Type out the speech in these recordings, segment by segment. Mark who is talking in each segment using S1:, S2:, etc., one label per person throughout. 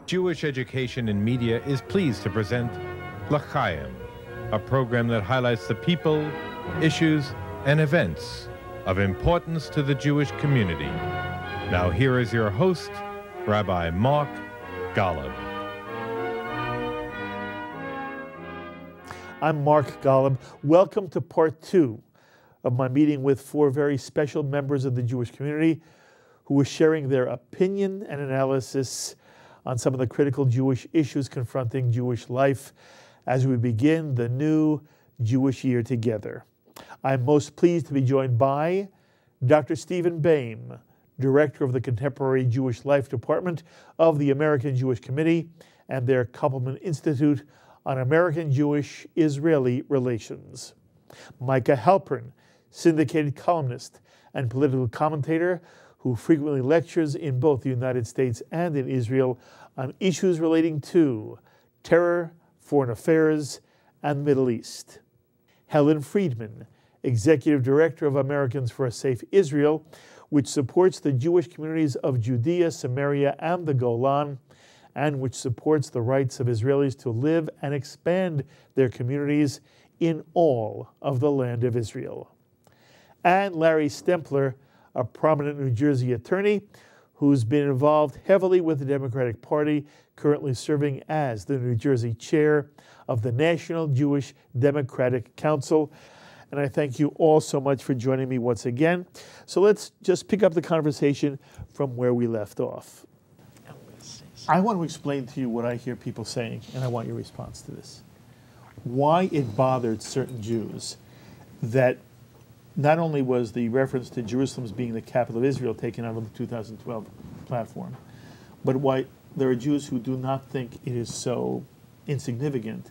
S1: Jewish Education in Media is pleased to present L'Chaim, a program that highlights the people, issues, and events of importance to the Jewish community. Now here is your host, Rabbi Mark Golub.
S2: I'm Mark Golub. Welcome to part 2 of my meeting with 4 very special members of the Jewish community who are sharing their opinion and analysis on some of the critical Jewish issues confronting Jewish life as we begin the new Jewish year together. I'm most pleased to be joined by Dr. Steven Bayme, Director of the Contemporary Jewish Life Department of the American Jewish Committee and their Kaufman Institute on American Jewish-Israeli Relations. Micah Halpern, syndicated columnist and political commentator who frequently lectures in both the United States and in Israel on issues relating to terror, foreign affairs, and the Middle East. Helen Freedman, Executive Director of Americans for a Safe Israel, which supports the Jewish communities of Judea, Samaria, and the Golan, and which supports the rights of Israelis to live and expand their communities in all of the land of Israel. And Larry Stempler, a prominent New Jersey attorney who's been involved heavily with the Democratic Party, currently serving as the New Jersey chair of the National Jewish Democratic Council. And I thank you all so much for joining me once again. So let's just pick up the conversation from where we left off. I want to explain to you what I hear people saying, and I want your response to this. Why it bothered certain Jews that not only was the reference to Jerusalem as being the capital of Israel taken out of the 2012 platform, but why there are Jews who do not think it is so insignificant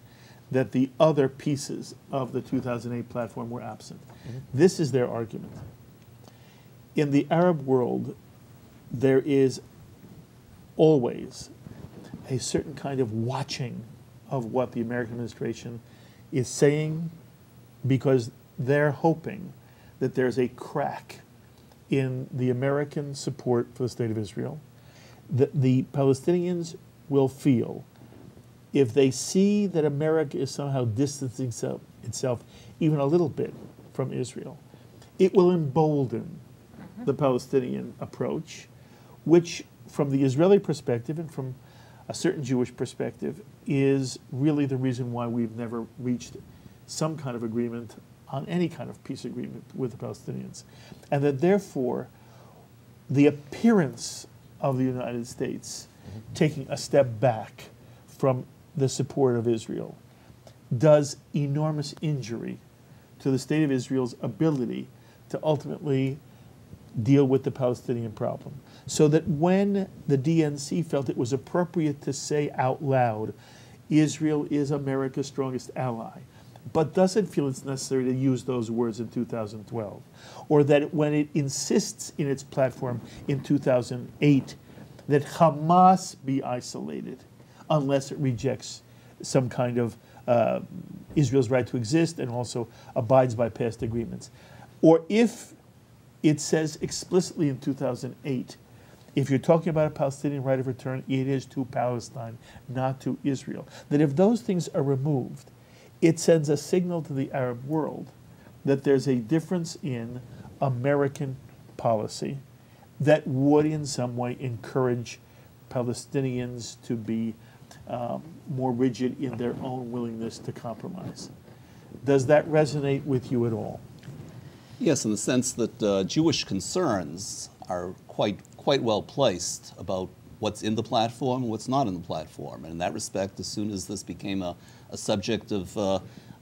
S2: that the other pieces of the 2008 platform were absent. Mm-hmm. This is their argument. In the Arab world, there is always a certain kind of watching of what the American administration is saying because they're hoping that there's a crack in the American support for the State of Israel, that the Palestinians will feel if they see that America is somehow distancing itself even a little bit from Israel, it will embolden the Palestinian approach, which from the Israeli perspective and from a certain Jewish perspective is really the reason why we've never reached some kind of agreement on any kind of peace agreement with the Palestinians. And that therefore, the appearance of the United States taking a step back from the support of Israel does enormous injury to the State of Israel's ability to ultimately deal with the Palestinian problem. So that when the DNC felt it was appropriate to say out loud, Israel is America's strongest ally, but doesn't feel it's necessary to use those words in 2012, or that when it insists in its platform in 2008 that Hamas be isolated unless it rejects some kind of Israel's right to exist and also abides by past agreements. Or if it says explicitly in 2008, if you're talking about a Palestinian right of return, it is to Palestine, not to Israel. That if those things are removed, it sends a signal to the Arab world that there's a difference in American policy that would in some way encourage Palestinians to be more rigid in their own willingness to compromise. Does that resonate with you at all?
S3: Yes, in the sense that Jewish concerns are quite well placed about what's in the platform and what's not in the platform. And in that respect, as soon as this became a subject of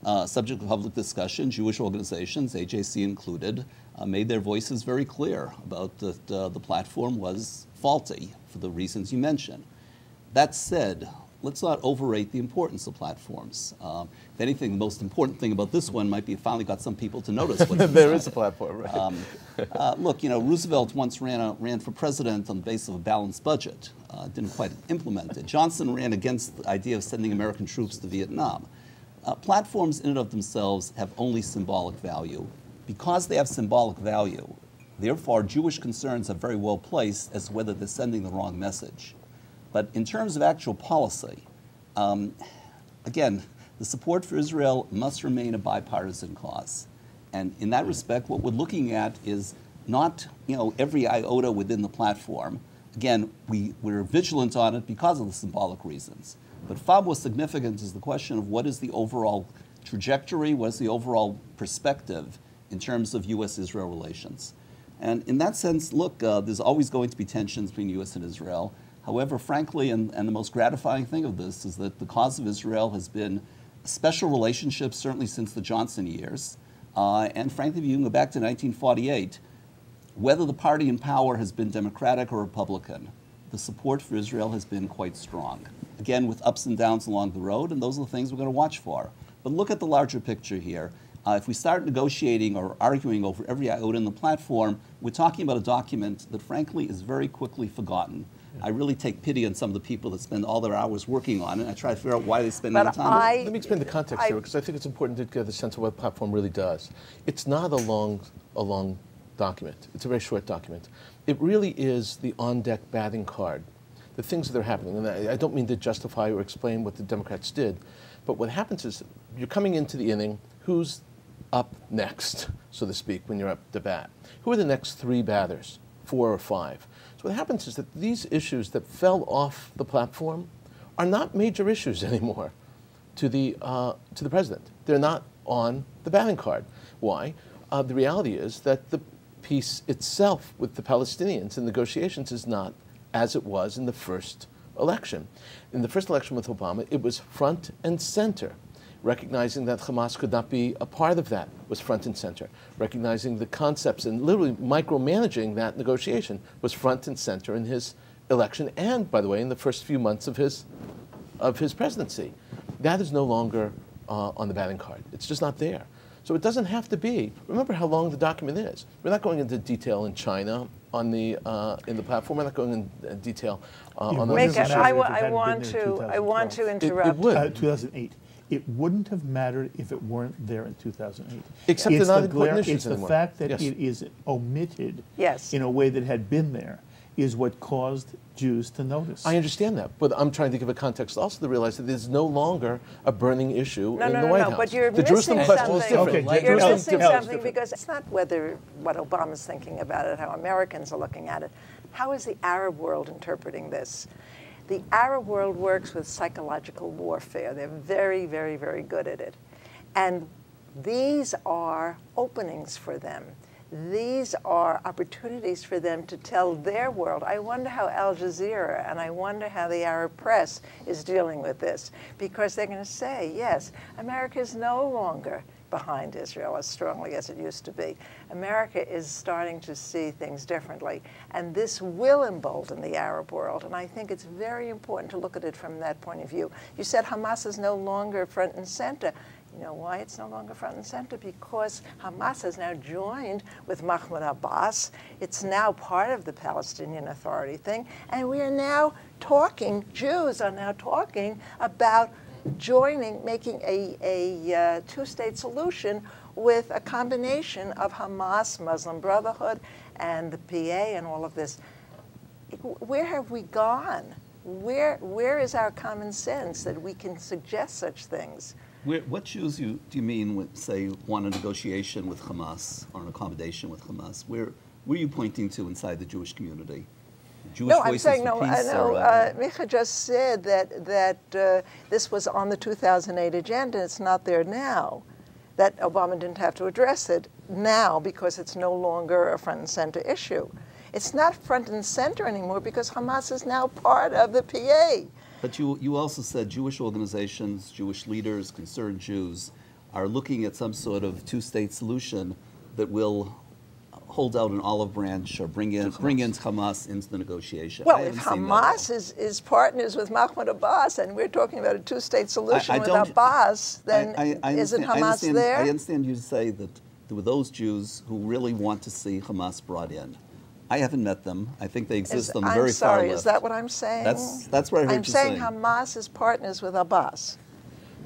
S3: public discussion, Jewish organizations, AJC included, made their voices very clear about that the platform was faulty for the reasons you mentioned. That said, let's not overrate the importance of platforms. If anything, the most important thing about this one might be it finally got some people to notice what's
S4: there is a platform, right?
S3: Look, Roosevelt once ran for president on the basis of a balanced budget. Didn't quite implement it. Johnson ran against the idea of sending American troops to Vietnam. Platforms in and of themselves have only symbolic value. Because they have symbolic value, therefore Jewish concerns are very well placed as to whether they're sending the wrong message. But in terms of actual policy, again, the support for Israel must remain a bipartisan cause. And in that respect, what we're looking at is not every iota within the platform. Again, we're vigilant on it because of the symbolic reasons. But far more significant is the question of what is the overall trajectory, what is the overall perspective in terms of U.S.-Israel relations. And in that sense, look, there's always going to be tensions between U.S. and Israel. However, frankly, and the most gratifying thing of this is that the cause of Israel has been a special relationship, certainly since the Johnson years. And frankly, if you can go back to 1948, whether the party in power has been Democratic or Republican, the support for Israel has been quite strong. Again, with ups and downs along the road, and those are the things we're going to watch for. But look at the larger picture here. If we start negotiating or arguing over every iota in the platform, we're talking about a document that, frankly, is very quickly forgotten. I really take pity on some of the people that spend all their hours working on it, and I try to figure out why they spend that time.
S5: Let me explain the context here, because I think it's important to get the sense of what the platform really does. It's not a long document. It's a very short document. It really is the on-deck batting card, the things that are happening. And I don't mean to justify or explain what the Democrats did, but what happens is you're coming into the inning, who's up next, so to speak, when you're up to bat? Who are the next three batters, 4 or 5? So what happens is that these issues that fell off the platform are not major issues anymore to the president. They're not on the batting card. Why? The reality is that the peace itself with the Palestinians in negotiations is not as it was in the first election. In the first election with Obama, it was front and center. Recognizing that Hamas could not be a part of that was front and center. Recognizing the concepts and literally micromanaging that negotiation was front and center in his election and, by the way, in the first few months of his presidency. That is no longer on the batting card. It's just not there. So it doesn't have to be. Remember how long the document is. We're not going into detail in China on the in the platform. We're not going in detail on the.
S2: Micah,
S6: I want to interrupt.
S5: It would.
S2: 2008. It wouldn't have mattered if it weren't there in 2008.
S5: Except
S2: it's
S5: they're not important issues
S2: It's the
S5: anymore.
S2: fact that
S5: Yes.
S2: it is omitted
S6: Yes.
S2: in a way that had been there is what caused Jews to notice.
S5: I understand that, but I'm trying to give a context also to realize that there's no longer a burning issue in the White House.
S6: But you're
S5: the Jerusalem
S6: missing
S5: question is
S6: something.
S5: different.
S2: Okay,
S6: You're
S2: Jerusalem
S6: missing
S2: different.
S6: something because it's not what Obama's thinking about it, how Americans are looking at it. How is the Arab world interpreting this? The Arab world works with psychological warfare. They're very, very, very good at it. And these are openings for them. These are opportunities for them to tell their world. I wonder how Al Jazeera and I wonder how the Arab press is dealing with this, because they're going to say, yes, America is no longer behind Israel as strongly as it used to be. America is starting to see things differently, and this will embolden the Arab world, and I think it's very important to look at it from that point of view. You said Hamas is no longer front and center. You know why it's no longer front and center? Because Hamas has now joined with Mahmoud Abbas. It's now part of the Palestinian Authority thing, and we are now talking, Jews are now talking about joining, making a two-state solution with a combination of Hamas, Muslim Brotherhood, and the PA and all of this. Where have we gone? Where is our common sense that we can suggest such things?
S3: What Jews do you mean when, say, want a negotiation with Hamas or an accommodation with Hamas? Where are you pointing to inside the Jewish community? Jewish
S6: I'm saying, Micah just said that this was on the 2008 agenda. It's not there now. That Obama didn't have to address it now because it's no longer a front and center issue. It's not front and center anymore because Hamas is now part of the PA.
S3: But you also said Jewish organizations, Jewish leaders, concerned Jews are looking at some sort of two-state solution that will hold out an olive branch or bring in Hamas into the negotiation.
S6: Well, if Hamas is partners with Mahmoud Abbas and we're talking about a two-state solution with Abbas, then isn't Hamas there?
S3: I understand you say that there were those Jews who really want to see Hamas brought in. I haven't met them. I think they exist on the very far left.
S6: Is that what I'm saying?
S3: That's what I heard you saying.
S6: I'm saying Hamas is partners with Abbas.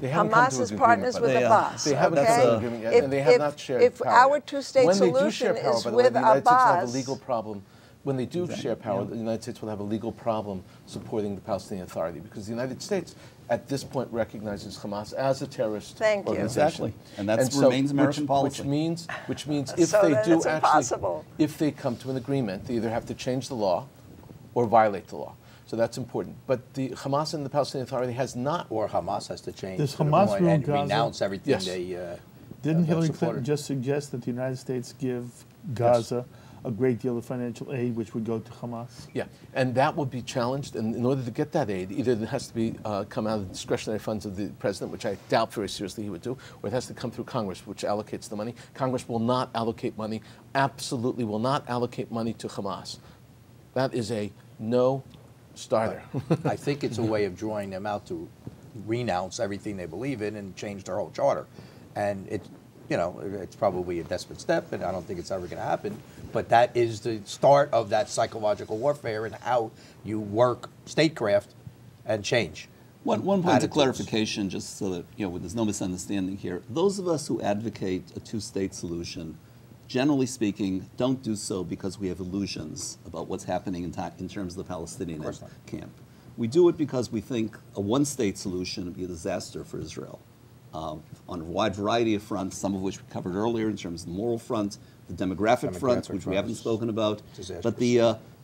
S5: Hamas
S6: is partners with Abbas.
S5: They haven't come to an agreement yet, and they have not shared
S6: if
S5: power.
S6: our two-state
S5: when
S6: solution
S5: they do share power,
S6: is
S5: by the way,
S6: with
S5: the United States will have a
S6: Abbas,
S5: legal problem when they do share power, the United States will have a legal problem supporting the Palestinian Authority because the United States, at this point, recognizes Hamas as a terrorist organization.
S3: Exactly. And that remains American policy.
S5: Which means if
S6: So
S5: they
S6: then
S5: do
S6: it's impossible.
S5: if they come to an agreement, they either have to change the law or violate the law. So that's important. But the Hamas and the Palestinian Authority has not.
S7: Or Hamas has to change
S2: Does
S7: to the
S2: Hamas
S7: point
S2: rule
S7: and
S2: Gaza?
S7: renounce everything
S5: Yes.
S7: they
S2: Didn't Hillary
S7: supported.
S2: Clinton just suggest that the United States give Gaza a great deal of financial aid, which would go to Hamas?
S5: Yeah, and that will be challenged. And in order to get that aid, either it has to be come out of the discretionary funds of the president, which I doubt very seriously he would do, or it has to come through Congress, which allocates the money. Congress will not allocate money, absolutely will not allocate money to Hamas. That is a no-starter.
S7: I think it's a way of drawing them out to renounce everything they believe in and change their whole charter. And it's probably a desperate step, and I don't think it's ever going to happen. But that is the start of that psychological warfare and how you work statecraft and change.
S3: One point
S7: attitudes.
S3: of clarification, just so that there's no misunderstanding here. Those of us who advocate a two-state solution, generally speaking, don't do so because we have illusions about what's happening in terms of the Palestinian camp. We do it because we think a one-state solution would be a disaster for Israel. On a wide variety of fronts, some of which we covered earlier in terms of the moral front, the demographic front, which we haven't spoken about. But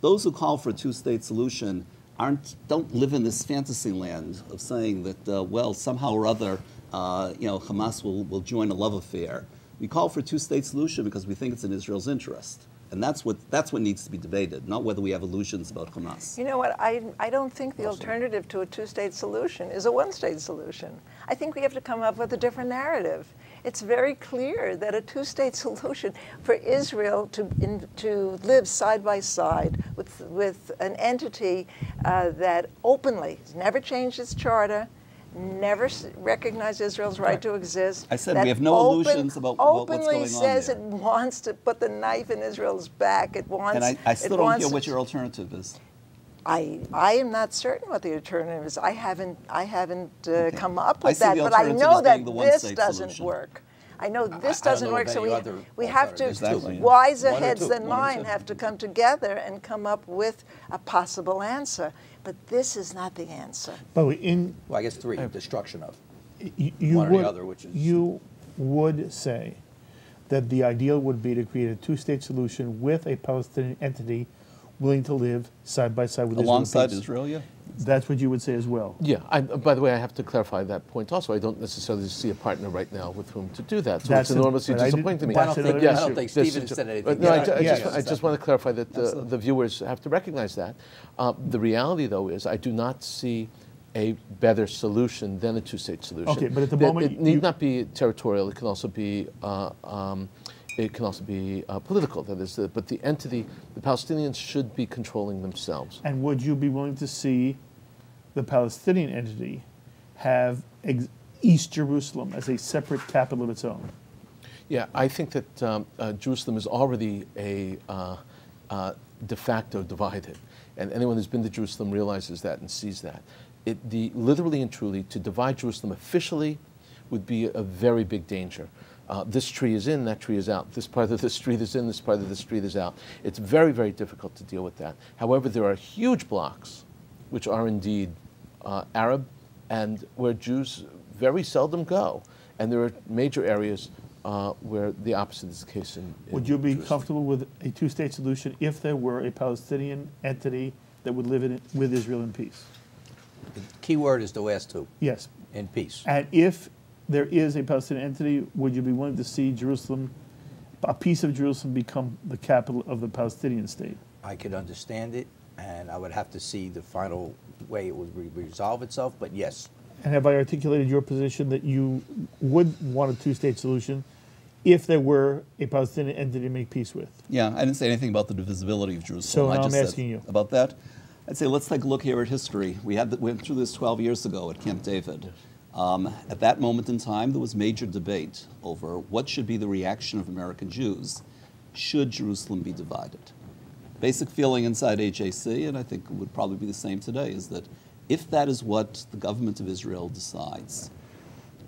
S3: those who call for a two-state solution don't live in this fantasy land of saying that, somehow or other, Hamas will join a love affair. We call for a two-state solution because we think it's in Israel's interest. And that's what needs to be debated, not whether we have illusions about Hamas.
S6: You know what? I don't think the alternative to a two-state solution is a one-state solution. I think we have to come up with a different narrative. It's very clear that a two-state solution for Israel to live side by side with an entity that openly has never changed its charter, never recognized Israel's right to exist.
S3: I said we have no illusions about what's going on
S6: openly says
S3: there.
S6: it wants to put the knife in Israel's back. It wants.
S3: And I still don't hear what your alternative is.
S6: I am not certain what the alternative is. I haven't come up with
S3: I see
S6: that,
S3: the
S6: but I
S3: alternative
S6: know
S3: as
S6: that
S3: being the
S6: this
S3: one-state
S6: doesn't
S3: solution.
S6: work. I know this
S7: I don't
S6: doesn't
S7: know
S6: work,
S7: of
S6: so
S7: any other
S6: we have to,
S3: Exactly.
S6: wiser
S7: One or
S6: heads
S7: two.
S6: than
S3: One or
S6: mine
S3: two.
S6: have to come together and come up with a possible answer. But this is not the answer.
S2: But
S7: Well, I guess three, destruction of.
S2: you
S7: One or
S2: would,
S7: the other, which is-
S2: you would say that the ideal would be to create a two-state solution with a Palestinian entity willing to live side by side with
S3: Alongside
S2: Israel.
S3: Israel, yeah.
S2: That's what you would say as well.
S5: Yeah, by the way, I have to clarify that point also. I don't necessarily see a partner right now with whom to do that. So
S2: That's
S5: it's enormously
S2: but I
S5: disappointing to me.
S2: didn't- that's another
S7: I don't think
S5: Yes,
S7: Steven said anything.
S5: No,
S7: Yeah.
S5: I just want to clarify that the viewers have to recognize that. The reality, though, is I do not see a better solution than a two-state solution.
S2: Okay, but at the
S5: That
S2: moment
S5: it need
S2: you-
S5: not be territorial. It can also be political. That is, but the entity, the Palestinians should be controlling themselves.
S2: And would you be willing to see the Palestinian entity have East Jerusalem as a separate capital of its own?
S5: Yeah, I think that Jerusalem is already a de facto divided, and anyone who's been to Jerusalem realizes that and sees that. Literally and truly, to divide Jerusalem officially would be a very big danger. This tree is in, that tree is out. This part of the street is in, this part of the street is out. It's very, very difficult to deal with that. However, there are huge blocks, which are indeed Arab, and where Jews very seldom go. And there are major areas where the opposite is the case in
S2: Would you be
S5: Jerusalem.
S2: comfortable with a two-state solution if there were a Palestinian entity that would live with Israel in peace?
S7: The key word is the last two,
S2: Yes.
S7: in peace.
S2: And if there is a Palestinian entity, would you be willing to see Jerusalem, a piece of Jerusalem, become the capital of the Palestinian state?
S7: I could understand it, and I would have to see the final way it would resolve itself, but yes.
S2: And have I articulated your position that you would want a two-state solution if there were a Palestinian entity to make peace with?
S3: Yeah, I didn't say anything about the divisibility of Jerusalem.
S2: So
S3: I
S2: now
S3: just
S2: I'm
S3: said
S2: asking you.
S3: about that. I'd say let's take a look here at history. We went through this 12 years ago at Camp David. At that moment in time, there was major debate over what should be the reaction of American Jews should Jerusalem be divided. Basic feeling inside HAC, and I think it would probably be the same today, is that if that is what the government of Israel decides,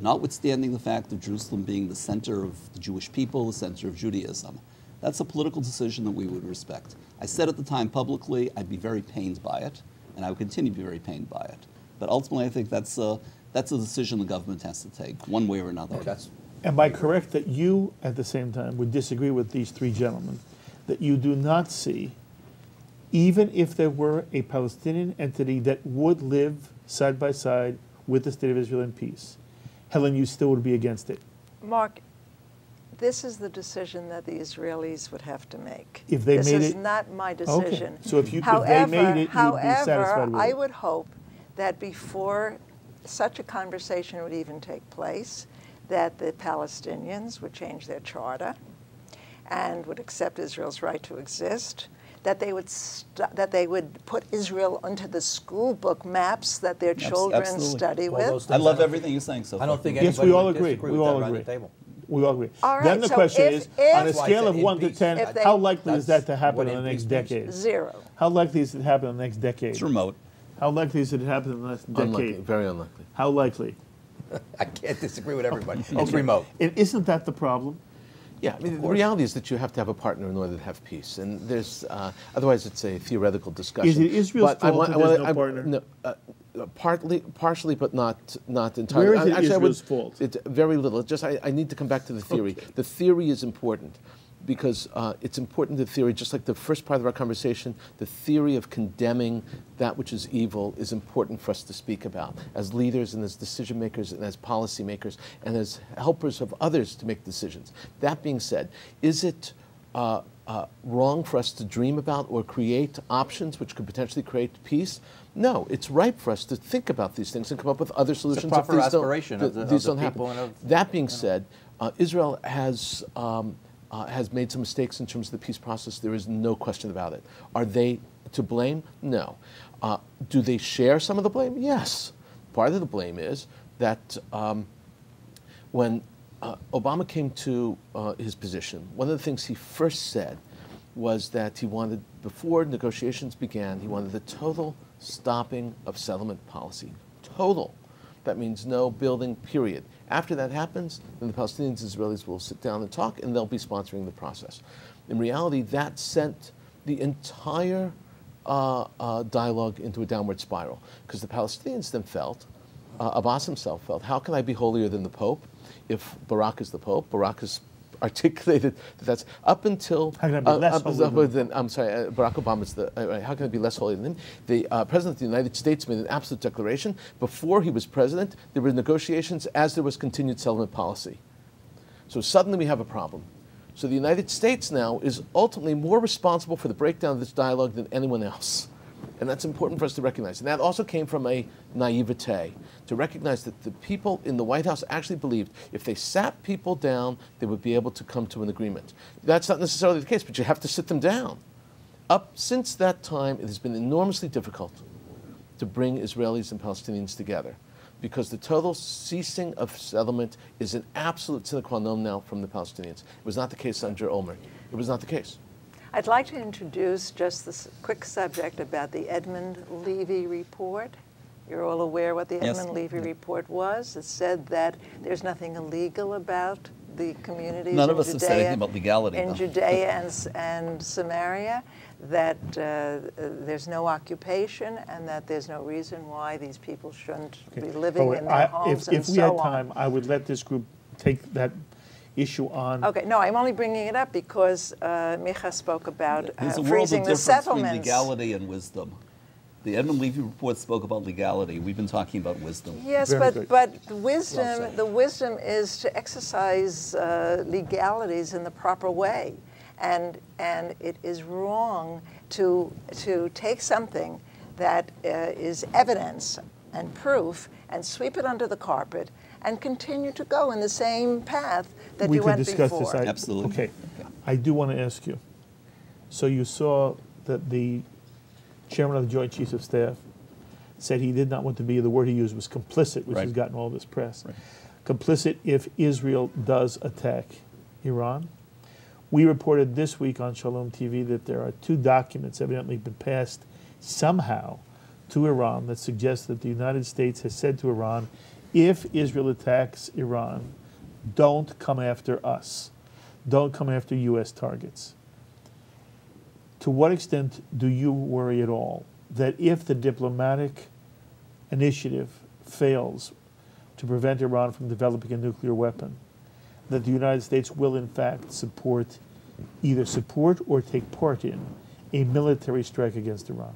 S3: notwithstanding the fact of Jerusalem being the center of the Jewish people, the center of Judaism, That's a political decision that we would respect. I said at the time publicly I'd be very pained by it, and I would continue to be very pained by it. But ultimately, I think that's a decision the government has to take, one way or another.
S2: Am I correct that you, at the same time, would disagree with these three gentlemen, that you do not see, even if there were a Palestinian entity that would live side by side with the State of Israel in peace, Helen, you still would be against it?
S6: Mark, this is the decision that the Israelis would have to make.
S2: If they made it,
S6: this is not my decision.
S2: Okay. So if they made it, you'd be satisfied with it.
S6: I would hope that before such a conversation would even take place, that the Palestinians would change their charter and would accept Israel's right to exist, that they would put Israel into the school book maps that their children study with.
S3: I love everything you're saying so far.
S7: I don't think
S2: yes,
S7: anybody
S2: we all
S7: would
S2: agree.
S7: disagree
S2: We
S7: with
S2: all
S7: that
S2: agree.
S7: around the table.
S2: We all agree.
S6: All right,
S2: Then the
S6: so
S2: question is, on a
S7: That's why I
S2: scale
S7: said
S2: of
S7: in
S2: 1 to
S7: peace.
S2: 10,
S6: If they-
S2: how likely is that to happen
S7: what
S2: in the
S7: in
S2: next
S7: peace means.
S2: decade?
S6: 0.
S2: How likely is it to happen in the next decade?
S3: It's remote.
S2: How likely is it to happen in the next decade?
S5: Unlikely, very unlikely.
S2: How likely?
S7: I can't disagree with everybody. It's remote.
S2: And isn't that the problem?
S5: Yeah, I mean, the reality is that you have to have a partner in order to have peace, and there's otherwise it's a theoretical discussion.
S2: Is it Israel's fault that there's no partner?
S5: No, partially, but not entirely.
S2: Where is it
S5: Actually,
S2: Israel's fault?
S5: It's very little. Just I need to come back to the theory.
S2: Okay.
S5: The theory is important because it's important to the theory, just like the first part of our conversation, the theory of condemning that which is evil is important for us to speak about as leaders and as decision makers and as policy makers and as helpers of others to make decisions. That being said, is it wrong for us to dream about or create options which could potentially create peace? No, it's right for us to think about these things and come up with other solutions.
S7: It's a proper
S5: if these don't-
S7: aspiration of the
S5: these don't
S7: people
S5: happen.
S7: and of-
S5: That being said, Israel has made some mistakes in terms of the peace process. There is no question about it. Are they to blame? No. Do they share some of the blame? Yes. Part of the blame is that when Obama came to his position, one of the things he first said was that he wanted, before negotiations began, he wanted the total stopping of settlement policy. Total. That means no building, period. After that happens, then the Palestinians and Israelis will sit down and talk, and they'll be sponsoring the process. In reality, that sent the entire dialogue into a downward spiral, because the Palestinians then felt, Abbas himself felt, how can I be holier than the Pope if Barak is the Pope? Barak has articulated that that's up until
S2: How can I be less holy
S5: than I'm sorry, Barack Obama's the how can I be less holy than him? The President of the United States made an absolute declaration. Before he was president, there were negotiations as there was continued settlement policy. So suddenly we have a problem. So the United States now is ultimately more responsible for the breakdown of this dialogue than anyone else. And that's important for us to recognize. And that also came from a naivete, to recognize that the people in the White House actually believed if they sat people down, they would be able to come to an agreement. That's not necessarily the case, but you have to sit them down. Up since that time, it has been enormously difficult to bring Israelis and Palestinians together, because the total ceasing of settlement is an absolute sine qua non now from the Palestinians. It was not the case under Olmert. It was not the case.
S6: I'd like to introduce just this quick subject about the Edmund Levy report. You're all aware what the Edmund Levy report was. It said that there's nothing illegal about the communities
S3: None of us have said anything about legality,
S6: in
S3: though.
S6: Judea and Samaria, that there's no occupation and that there's no reason why these people shouldn't be living in their homes and
S2: if we
S6: so
S2: had
S6: on.
S2: time, I would let this group take that issue on.
S6: Okay, no, I'm only bringing it up because Micah spoke about
S3: There's a world
S6: freezing
S3: of
S6: the
S3: difference between
S6: settlements.
S3: legality and wisdom. The Edmund Levy report spoke about legality. We've been talking about wisdom.
S6: Yes,
S2: Very good.
S6: but the wisdom is to exercise legalities in the proper way, and it is wrong to take something that is evidence and proof and sweep it under the carpet and continue to go in the same path that
S2: We
S6: you
S2: could
S6: went
S2: discuss
S6: before.
S2: this.
S3: Absolutely.
S2: Okay. I do want to ask you. So you saw that the chairman of the Joint Chiefs of Staff said he did not want to be, the word he used was complicit, which has gotten all this press.
S3: Right.
S2: Complicit if Israel does attack Iran. We reported this week on Shalom TV that there are 2 documents evidently been passed somehow to Iran that suggest that the United States has said to Iran, if Israel attacks Iran, don't come after us. Don't come after U.S. targets. To what extent do you worry at all that if the diplomatic initiative fails to prevent Iran from developing a nuclear weapon, that the United States will in fact either support or take part in a military strike against Iran?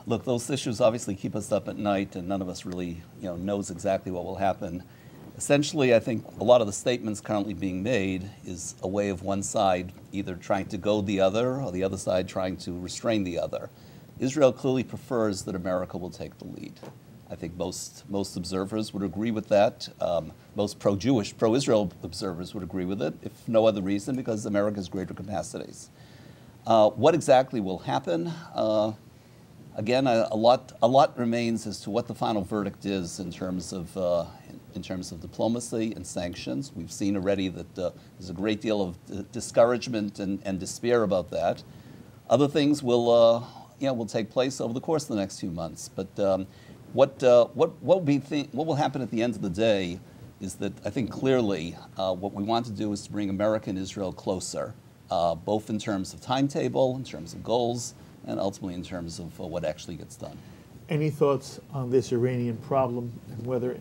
S3: Look, those issues obviously keep us up at night, and none of us really, knows exactly what will happen. Essentially, I think a lot of the statements currently being made is a way of one side either trying to goad the other or the other side trying to restrain the other. Israel clearly prefers that America will take the lead. I think most observers would agree with that. Most pro-Jewish, pro-Israel observers would agree with it, if no other reason, because America has greater capacities. What exactly will happen? Again, a lot remains as to what the final verdict is in terms of diplomacy and sanctions. We've seen already that there's a great deal of discouragement and despair about that. Other things will take place over the course of the next few months. But what will happen at the end of the day is that I think clearly what we want to do is to bring America and Israel closer, both in terms of timetable, in terms of goals, and ultimately in terms of what actually gets done.
S2: Any thoughts on this Iranian problem and whether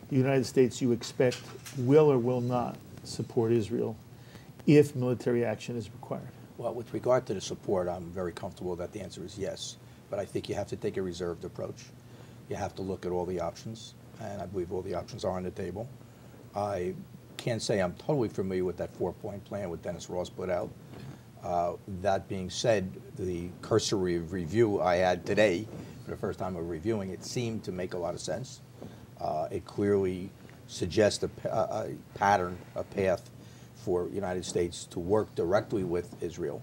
S2: the United States, you expect, will or will not support Israel if military action is required?
S7: Well, with regard to the support, I'm very comfortable that the answer is yes. But I think you have to take a reserved approach. You have to look at all the options, and I believe all the options are on the table. I can't say I'm totally familiar with that 4-point plan what Dennis Ross put out. That being said, the cursory review I had today, for the first time of reviewing it, seemed to make a lot of sense. It clearly suggests a pattern, a path for the United States to work directly with Israel.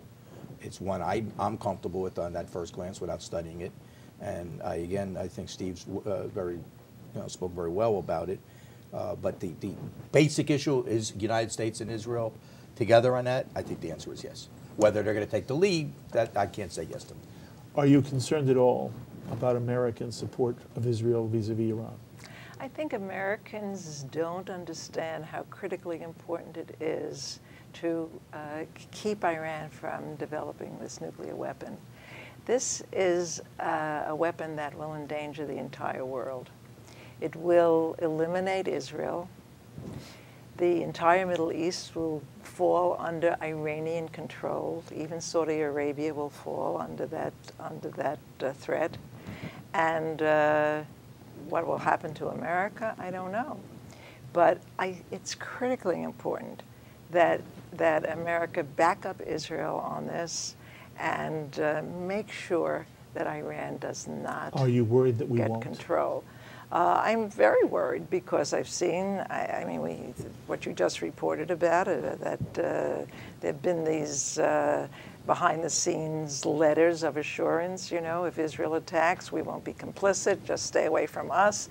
S7: It's one I'm comfortable with on that first glance without studying it. And I think Steve's spoke very well about it. But the basic issue is United States and Israel together on that. I think the answer is yes. Whether they're going to take the lead, that I can't say yes to.
S2: Are you concerned at all about American support of Israel vis-a-vis Iran?
S6: I think Americans don't understand how critically important it is to keep Iran from developing this nuclear weapon. This is a weapon that will endanger the entire world. It will eliminate Israel. The entire Middle East will fall under Iranian control. Even Saudi Arabia will fall under that threat. And what will happen to America, I don't know. But it's critically important that America back up Israel on this and make sure that Iran does not
S2: Are you worried that we
S6: get
S2: won't?
S6: control. I'm very worried because I've seen, what you just reported about it, that there have been these behind-the-scenes letters of assurance, if Israel attacks, we won't be complicit, just stay away from us,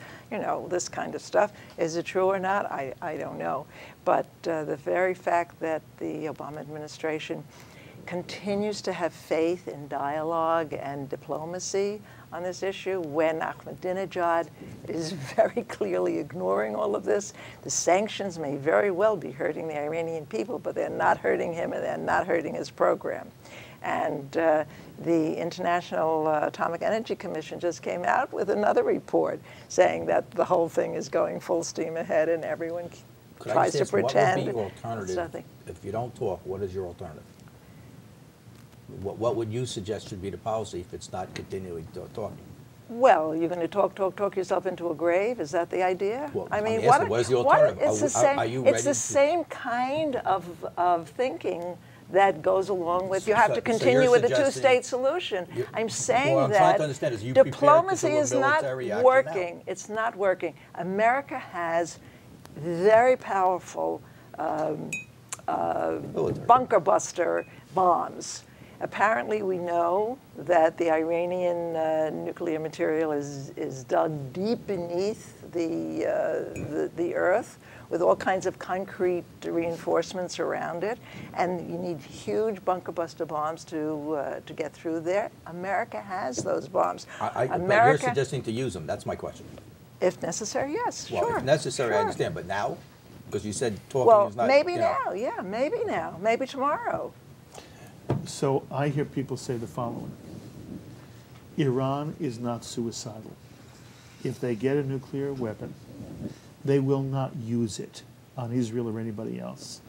S6: this kind of stuff. Is it true or not? I don't know. But the very fact that the Obama administration continues to have faith in dialogue and diplomacy on this issue when Ahmadinejad is very clearly ignoring all of this. The sanctions may very well be hurting the Iranian people, but they're not hurting him and they're not hurting his program. And the International Atomic Energy Commission just came out with another report saying that the whole thing is going full steam ahead and everyone tries to pretend.
S7: What would be alternative? If you don't talk, what is your alternative? What would you suggest should be the policy if it's not continually talking?
S6: Well, you're going to talk yourself into a grave? Is that the idea?
S7: Well, what is the alternative?
S6: It's the same kind of thinking that goes along with you have to continue with a two-state solution. I'm saying that diplomacy is not working. It's not working. America has very powerful bunker buster bombs. Apparently, we know that the Iranian nuclear material is dug deep beneath the earth with all kinds of concrete reinforcements around it, and you need huge bunker buster bombs to get through there. America has those bombs.
S7: But you're suggesting to use them. That's my question.
S6: If necessary, yes.
S7: Well,
S6: sure.
S7: If necessary,
S6: sure.
S7: I understand. But now, because you said talking is not.
S6: Well, maybe now. Yeah, maybe now. Maybe tomorrow.
S2: So I hear people say the following. Iran is not suicidal. If they get a nuclear weapon, they will not use it on Israel or anybody else.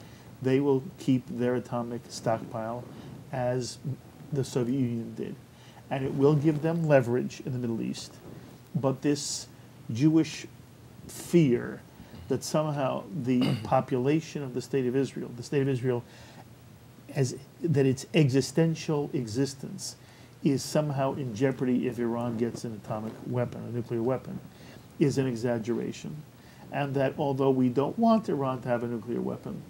S2: They will keep their atomic stockpile as the Soviet Union did. And it will give them leverage in the Middle East. But this Jewish fear that somehow the population of the State of Israel, that its existential existence is somehow in jeopardy if Iran gets an atomic weapon, a nuclear weapon, is an exaggeration. And that although we don't want Iran to have a nuclear weapon,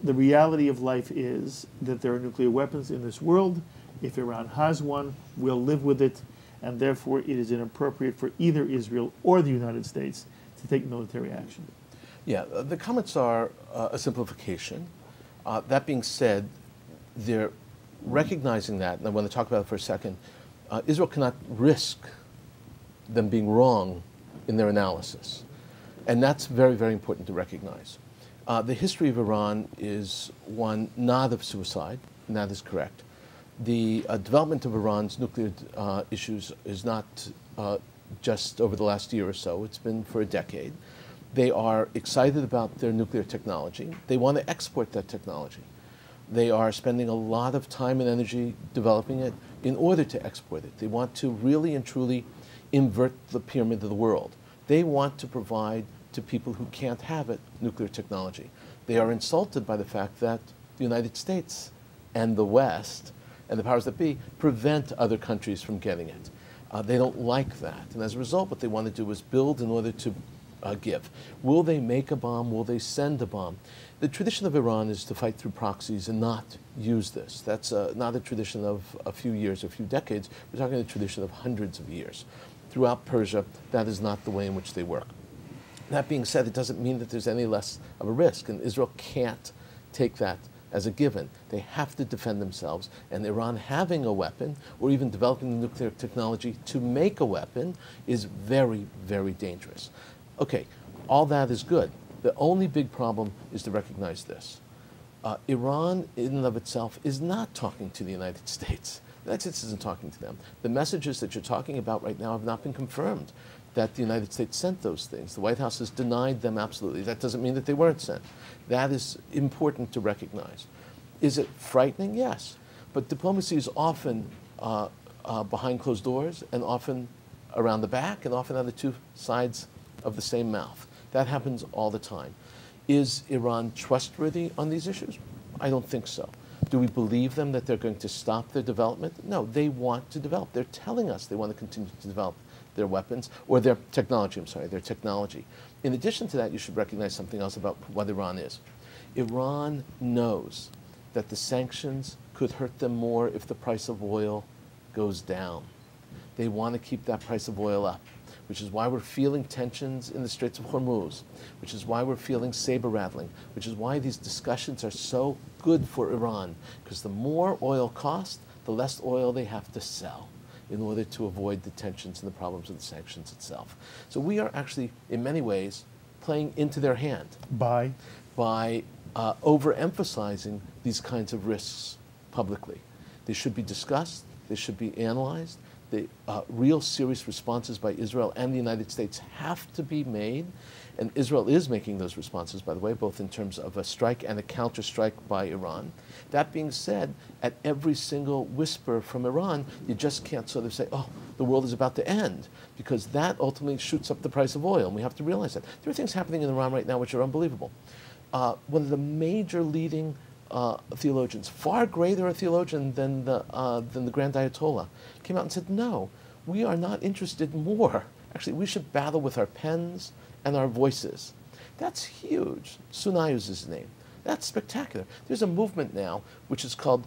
S2: the reality of life is that there are nuclear weapons in this world. If Iran has one, we'll live with it, and therefore it is inappropriate for either Israel or the United States to take military action.
S5: Yeah, the comments are a simplification. That being said, they're recognizing that, and I want to talk about it for a second. Israel cannot risk them being wrong in their analysis. And that's very, very important to recognize. The history of Iran is one not of suicide, and that is correct. The development of Iran's nuclear issues is not just over the last year or so. It's been for a decade. They are excited about their nuclear technology. They want to export that technology. They are spending a lot of time and energy developing it in order to export it. They want to really and truly invert the pyramid of the world. They want to provide to people who can't have it nuclear technology. They are insulted by the fact that the United States and the West and the powers that be prevent other countries from getting it. They don't like that. And as a result, what they want to do is build in order to give. Will they make a bomb? Will they send a bomb? The tradition of Iran is to fight through proxies and not use this. That's not a tradition of a few years or a few decades. We're talking a tradition of hundreds of years. Throughout Persia, that is not the way in which they work. That being said, it doesn't mean that there's any less of a risk, and Israel can't take that as a given. They have to defend themselves, and Iran having a weapon or even developing the nuclear technology to make a weapon is very, very dangerous. Okay, all that is good. The only big problem is to recognize this. Iran, in and of itself, is not talking to the United States. The United States isn't talking to them. The messages that you're talking about right now have not been confirmed that the United States sent those things. The White House has denied them absolutely. That doesn't mean that they weren't sent. That is important to recognize. Is it frightening? Yes. But diplomacy is often behind closed doors and often around the back and often on the two sides of the same mouth. That happens all the time. Is Iran trustworthy on these issues? I don't think so. Do we believe them that they're going to stop their development? No, they want to develop. They're telling us they want to continue to develop their weapons, or their technology, their technology. In addition to that, you should recognize something else about what Iran is. Iran knows that the sanctions could hurt them more if the price of oil goes down. They want to keep that price of oil up, which is why we're feeling tensions in the Straits of Hormuz, which is why we're feeling saber rattling, which is why these discussions are so good for Iran, because the more oil costs, the less oil they have to sell in order to avoid the tensions and the problems of the sanctions itself. So we are actually, in many ways, playing into their hand by overemphasizing these kinds of risks publicly. They should be discussed, they should be analyzed. The real serious responses by Israel and the United States have to be made, and Israel is making those responses, by the way, both in terms of a strike and a counter-strike by Iran. That being said, at every single whisper from Iran, you just can't sort of say, oh, the world is about to end, because that ultimately shoots up the price of oil, and we have to realize that. There are things happening in Iran right now which are unbelievable. One of the major leading theologians, far greater a theologian than the Grand Ayatollah, came out and said, no, we are not interested more. Actually, we should battle with our pens and our voices. That's huge. Sunayus is his name. That's spectacular. There's a movement now which is called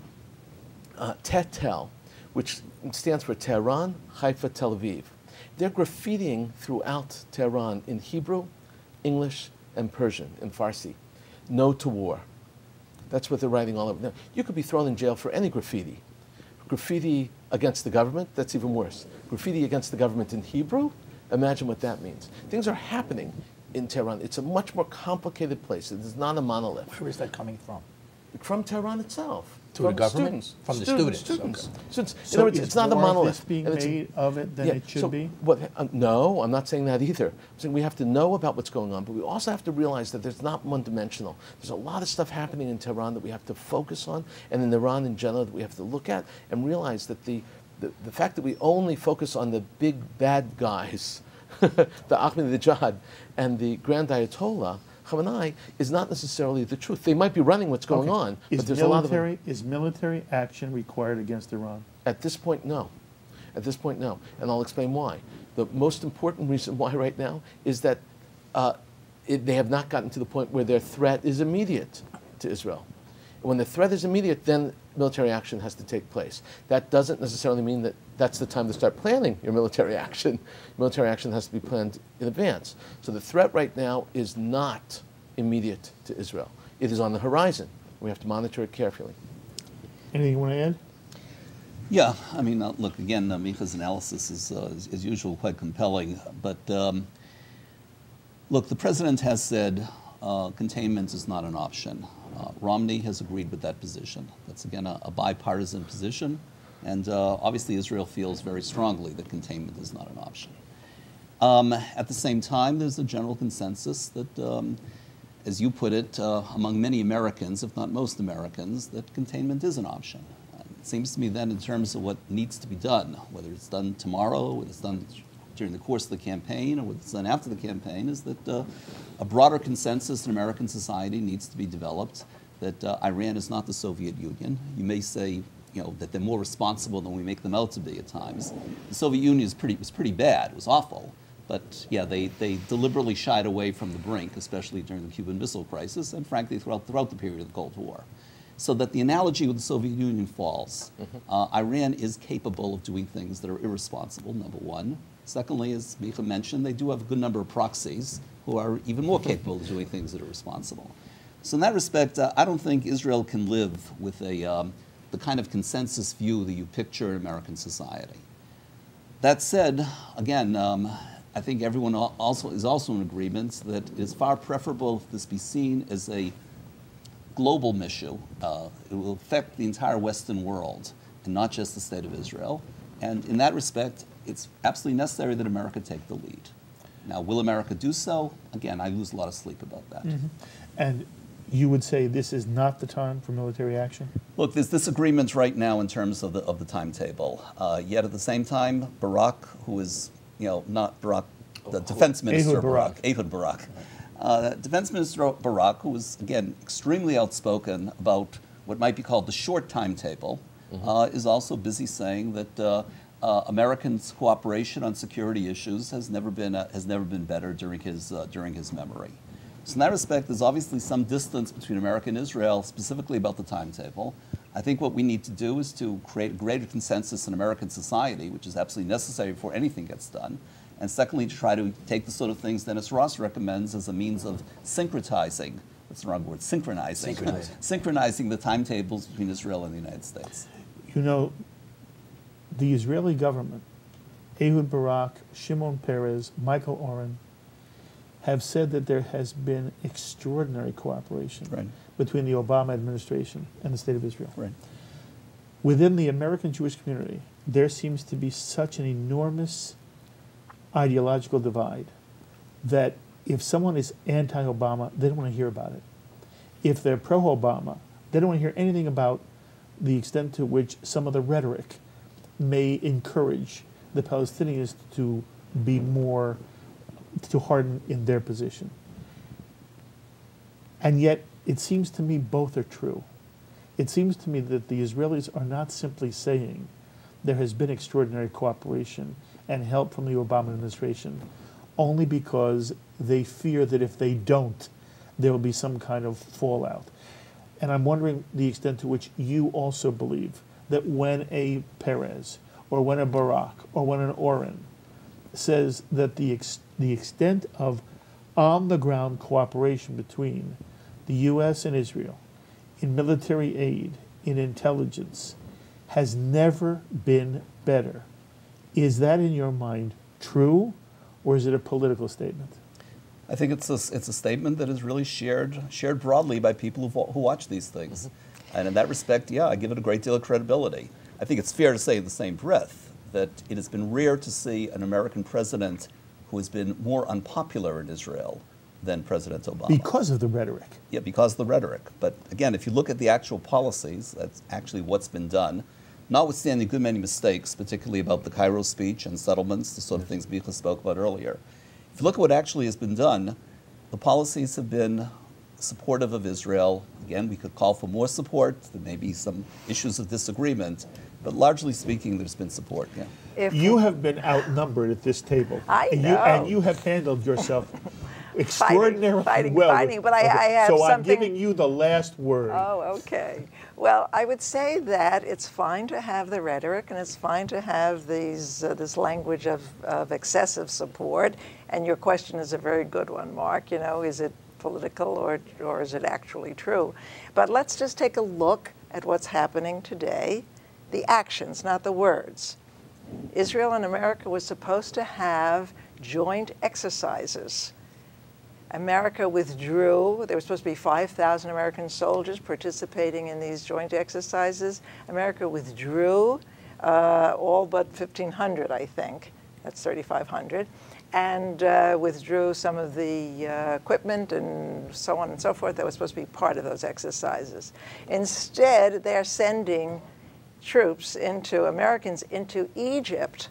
S5: TETEL, which stands for Tehran, Haifa, Tel Aviv. They're graffitiing throughout Tehran in Hebrew, English, and Persian, and Farsi. No to war. That's what they're writing all over. Now, you could be thrown in jail for any graffiti. Graffiti against the government, that's even worse. Graffiti against the government in Hebrew, imagine what that means. Things are happening in Tehran. It's a much more complicated place. It is not a monolith.
S7: Where is that coming from?
S5: From Tehran itself.
S7: To the
S5: from
S7: government?
S5: Students.
S7: From the
S5: Students.
S7: students,
S5: Students.
S2: So
S5: In other words,
S2: is
S5: it's not a
S2: more of
S5: monolith.
S2: this being
S5: And it's-
S2: made of it than it should
S5: so
S2: be?
S5: No, I'm not saying that either. I'm saying we have to know about what's going on, but we also have to realize that there's not one-dimensional. There's a lot of stuff happening in Tehran that we have to focus on, and in Iran in general that we have to look at and realize that the fact that we only focus on the big bad guys, the Ahmadinejad and the Grand Ayatollah, Khamenei, is not necessarily the truth. They might be running what's going
S2: Okay.
S5: on,
S2: Is
S5: but there's a lot of
S2: is military action required against Iran?
S5: At this point, no. At this point, no. And I'll explain why. The most important reason why right now is that they have not gotten to the point where their threat is immediate to Israel. When the threat is immediate, then military action has to take place. That doesn't necessarily mean that that's the time to start planning your military action. Military action has to be planned in advance. So the threat right now is not immediate to Israel. It is on the horizon. We have to monitor it carefully.
S2: Anything you want to add?
S3: Yeah, I mean, look, again, Micah's analysis is, as usual, quite compelling. But look, the president has said containment is not an option. Romney has agreed with that position. That's, again, a bipartisan position. And obviously, Israel feels very strongly that containment is not an option. At the same time, there's a general consensus that, as you put it, among many Americans, if not most Americans, that containment is an option. It seems to me then in terms of what needs to be done, whether it's done tomorrow, whether it's done during the course of the campaign, or whether it's done after the campaign, is that a broader consensus in American society needs to be developed, that Iran is not the Soviet Union. You may say, that they're more responsible than we make them out to be at times. The Soviet Union was pretty bad. It was awful. But yeah, they deliberately shied away from the brink, especially during the Cuban Missile Crisis, and frankly throughout the period of the Cold War. So that the analogy with the Soviet Union falls. Iran is capable of doing things that are irresponsible, number one. Secondly, as Micah mentioned, they do have a good number of proxies who are even more capable of doing things that are responsible. So in that respect, I don't think Israel can live with the kind of consensus view that you picture in American society. That said, again, I think everyone is also in agreement that it is far preferable if this be seen as a global issue. It will affect the entire Western world and not just the state of Israel. And in that respect, it's absolutely necessary that America take the lead. Now, will America do so? Again, I lose a lot of sleep about that.
S2: Mm-hmm. And you would say this is not the time for military action?
S3: Look, there's disagreements right now in terms of the timetable. Yet at the same time, Barak, who is, not Barak, the defense minister, Ehud Barak. Defense Minister Barak, who was, again, extremely outspoken about what might be called the short timetable, is also busy saying that Americans' cooperation on security issues has never been better during his memory. So in that respect, there's obviously some distance between America and Israel, specifically about the timetable. I think what we need to do is to create a greater consensus in American society, which is absolutely necessary before anything gets done. And secondly, to try to take the sort of things Dennis Ross recommends as a means of syncretizing, that's the wrong word, synchronizing the timetables between Israel and the United States.
S2: The Israeli government, Ehud Barak, Shimon Peres, Michael Oren, have said that there has been extraordinary cooperation between the Obama administration and the State of Israel.
S3: Right.
S2: Within the American Jewish community, there seems to be such an enormous ideological divide that if someone is anti-Obama, they don't want to hear about it. If they're pro-Obama, they don't want to hear anything about the extent to which some of the rhetoric may encourage the Palestinians to be more, to harden in their position. And yet, it seems to me both are true. It seems to me that the Israelis are not simply saying there has been extraordinary cooperation and help from the Obama administration only because they fear that if they don't, there will be some kind of fallout. And I'm wondering the extent to which you also believe that when a Peres or when a Barak or when an Oren says that the extent of on-the-ground cooperation between the U.S. and Israel in military aid, in intelligence, has never been better. Is that in your mind true, or is it a political statement?
S3: I think it's a statement that is really shared broadly by people who watch these things. Mm-hmm. And in that respect, yeah, I give it a great deal of credibility. I think it's fair to say in the same breath that it has been rare to see an American president who has been more unpopular in Israel than President Obama.
S2: Because of the rhetoric.
S3: Yeah, because of the rhetoric. But again, if you look at the actual policies, that's actually what's been done, notwithstanding a good many mistakes, particularly about the Cairo speech and settlements, the sort of things Micah spoke about earlier. If you look at what actually has been done, the policies have been supportive of Israel. Again, we could call for more support. There may be some issues of disagreement, but largely speaking, there's been support. Yeah.
S2: You have been outnumbered at this table.
S6: I know.
S2: And you have handled yourself extraordinarily well.
S6: Fighting, but I have
S2: so
S6: something.
S2: I'm giving you the last word.
S6: Oh, okay. Well, I would say that it's fine to have the rhetoric, and it's fine to have this language of excessive support. And your question is a very good one, Mark. Is it political or is it actually true? But let's just take a look at what's happening today, the actions, not the words. Israel and America was supposed to have joint exercises. America withdrew. There were supposed to be 5,000 American soldiers participating in these joint exercises. America withdrew all but 1,500, I think. That's 3,500. And withdrew some of the equipment and so on and so forth that was supposed to be part of those exercises. Instead, they're sending troops Americans into Egypt,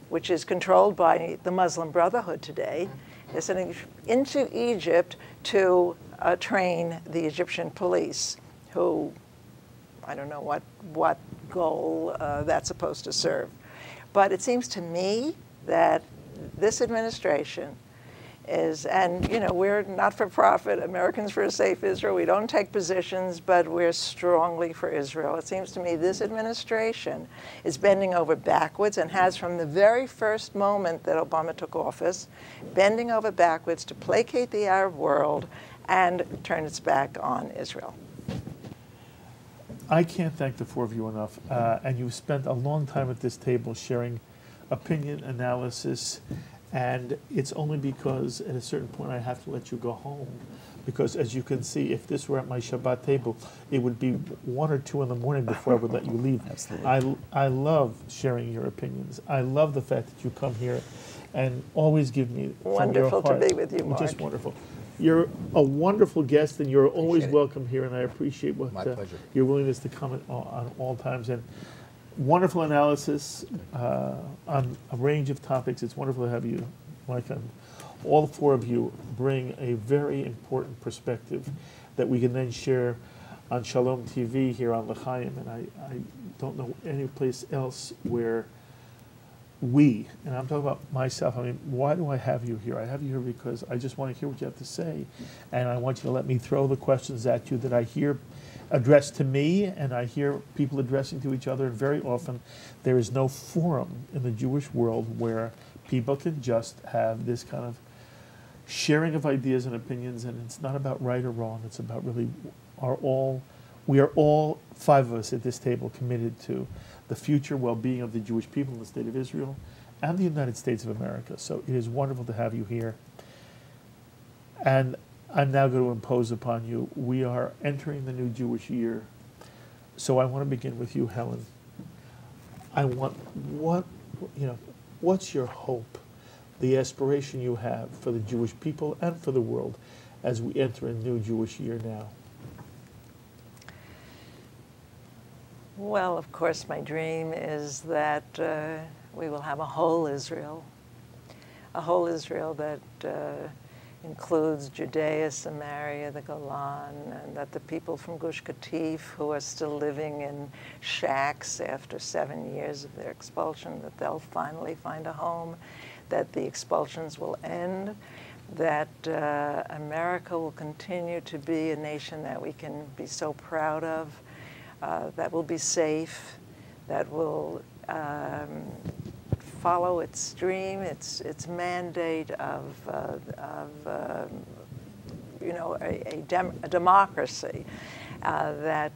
S6: which is controlled by the Muslim Brotherhood today. They're sending into Egypt to train the Egyptian police, who I don't know what goal that's supposed to serve. But it seems to me that this administration is, and we're not for profit, Americans for a Safe Israel. We don't take positions, but we're strongly for Israel. It seems to me this administration is bending over backwards and has from the very first moment that Obama took office, bending over backwards to placate the Arab world and turn its back on Israel.
S2: I can't thank the four of you enough. And you've spent a long time at this table sharing opinion, analysis, and it's only because at a certain point I have to let you go home. Because as you can see, if this were at my Shabbat table, it would be 1 or 2 in the morning before I would let you leave.
S3: Absolutely.
S2: I love sharing your opinions. I love the fact that you come here and always give me
S6: wonderful
S2: from your heart,
S6: to be with you, Mark.
S2: Just wonderful. You're a wonderful guest, and you're always
S7: Appreciate it.
S2: welcome here, and I appreciate
S7: My pleasure.
S2: your willingness to comment on all times. And wonderful analysis on a range of topics. It's wonderful to have you, Micah. All 4 of you bring a very important perspective that we can then share on Shalom TV here on L'chaim. And I don't know any place else where we, and I'm talking about myself, I mean, why do I have you here? I have you here because I just want to hear what you have to say. And I want you to let me throw the questions at you that I hear addressed to me, and I hear people addressing to each other. And very often there is no forum in the Jewish world where people can just have this kind of sharing of ideas and opinions, and it's not about right or wrong. It's about really we are all 5 of us at this table committed to the future well-being of the Jewish people in the state of Israel and the United States of America. So it is wonderful to have you here. And I'm now going to impose upon you. We are entering the new Jewish year. So I want to begin with you, Helen. I want, what's your hope, the aspiration you have for the Jewish people and for the world as we enter a new Jewish year now?
S6: Well, of course, my dream is that we will have a whole Israel that includes Judea, Samaria, the Golan, and that the people from Gush Katif who are still living in shacks after 7 years of their expulsion, that they'll finally find a home, that the expulsions will end, that America will continue to be a nation that we can be so proud of, that will be safe, that will follow its dream, its mandate of a democracy that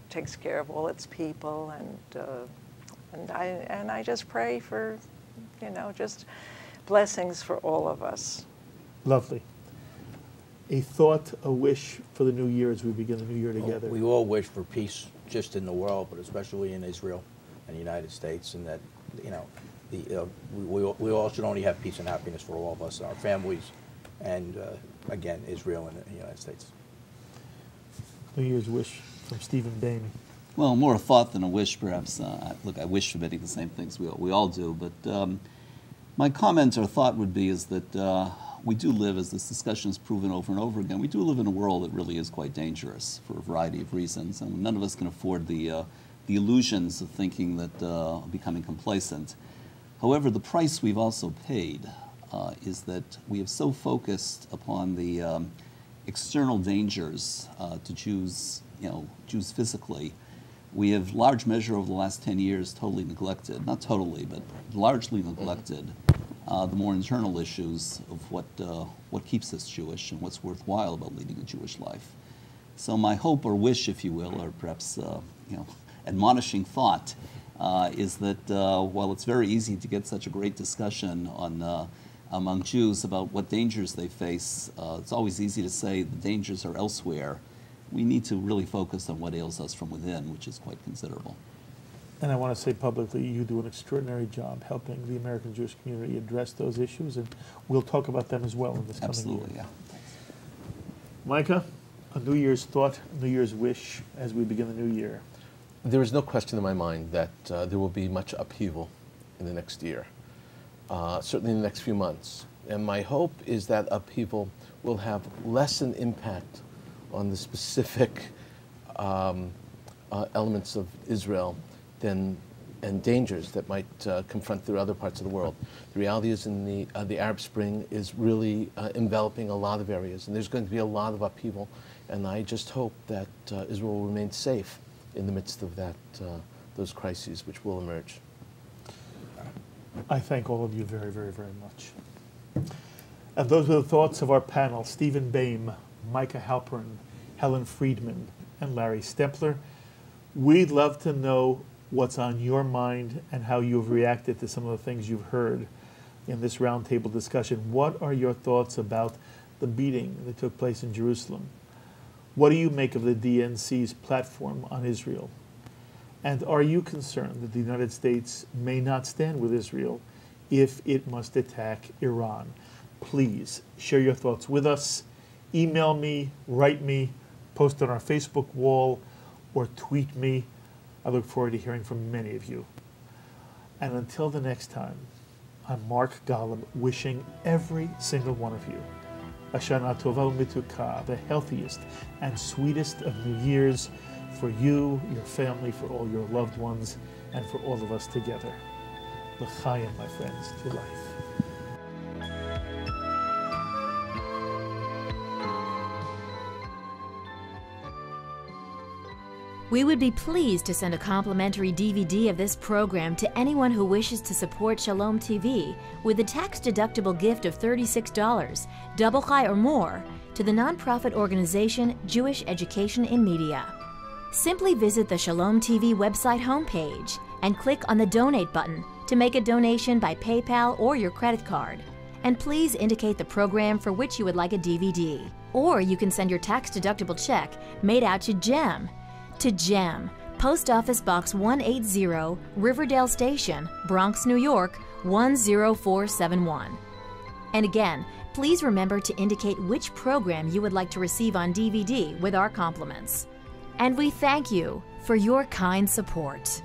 S6: takes care of all its people, and I just pray for just blessings for all of us.
S2: Lovely. A thought, a wish for the new year as we begin the new year together.
S7: We all wish for peace just in the world, but especially in Israel and the United States, and that, you know, we all should only have peace and happiness for all of us, our families, and again, Israel and the United States.
S2: New Year's wish from Steven Bayme.
S3: Well, more a thought than a wish, perhaps. Look, I wish for many of the same things we all do, but my comment or thought would be is that we do live, as this discussion has proven over and over again, we do live in a world that really is quite dangerous for a variety of reasons, and none of us can afford the illusions of thinking that becoming complacent. However, the price we've also paid is that we have so focused upon the external dangers to Jews, Jews physically. We have, large measure over the last 10 years, totally neglected, not totally, but largely neglected the more internal issues of what keeps us Jewish and what's worthwhile about leading a Jewish life. So my hope or wish, if you will, or perhaps admonishing thought, is that while it's very easy to get such a great discussion on among Jews about what dangers they face, it's always easy to say the dangers are elsewhere. We need to really focus on what ails us from within, which is quite considerable.
S2: And I want to say publicly, you do an extraordinary job helping the American Jewish community address those issues, and we'll talk about them as well in this coming year.
S3: Absolutely, yeah.
S2: Micah, a New Year's thought, New Year's wish as we begin the new year.
S5: There is no question in my mind that there will be much upheaval in the next year, certainly in the next few months. And my hope is that upheaval will have less an impact on the specific elements of Israel and dangers that might confront the other parts of the world. The reality is the Arab Spring is really enveloping a lot of areas, and there's going to be a lot of upheaval, and I just hope that Israel will remain safe in the midst of those crises which will emerge.
S2: I thank all of you very, very, very much. And those are the thoughts of our panel: Steven Bayme, Micah Halpern, Helen Freedman, and Larry Stempler. We'd love to know what's on your mind and how you've reacted to some of the things you've heard in this roundtable discussion. What are your thoughts about the beating that took place in Jerusalem? What do you make of the DNC's platform on Israel? And are you concerned that the United States may not stand with Israel if it must attack Iran? Please share your thoughts with us. Email me, write me, post on our Facebook wall, or tweet me. I look forward to hearing from many of you. And until the next time, I'm Mark Golub, wishing every single one of you a Shana Tova U'Mituka, the healthiest and sweetest of New Years for you, your family, for all your loved ones, and for all of us together. L'chaim, my friends, to life.
S8: We would be pleased to send a complimentary DVD of this program to anyone who wishes to support Shalom TV with a tax-deductible gift of $36, double chai or more, to the nonprofit organization Jewish Education in Media. Simply visit the Shalom TV website homepage and click on the Donate button to make a donation by PayPal or your credit card. And please indicate the program for which you would like a DVD. Or you can send your tax-deductible check made out to GEM. To GEM, Post Office Box 180, Riverdale Station, Bronx, New York, 10471. And again, please remember to indicate which program you would like to receive on DVD with our compliments. And we thank you for your kind support.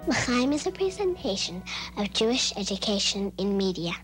S9: L'chaim is a presentation of Jewish Education in Media.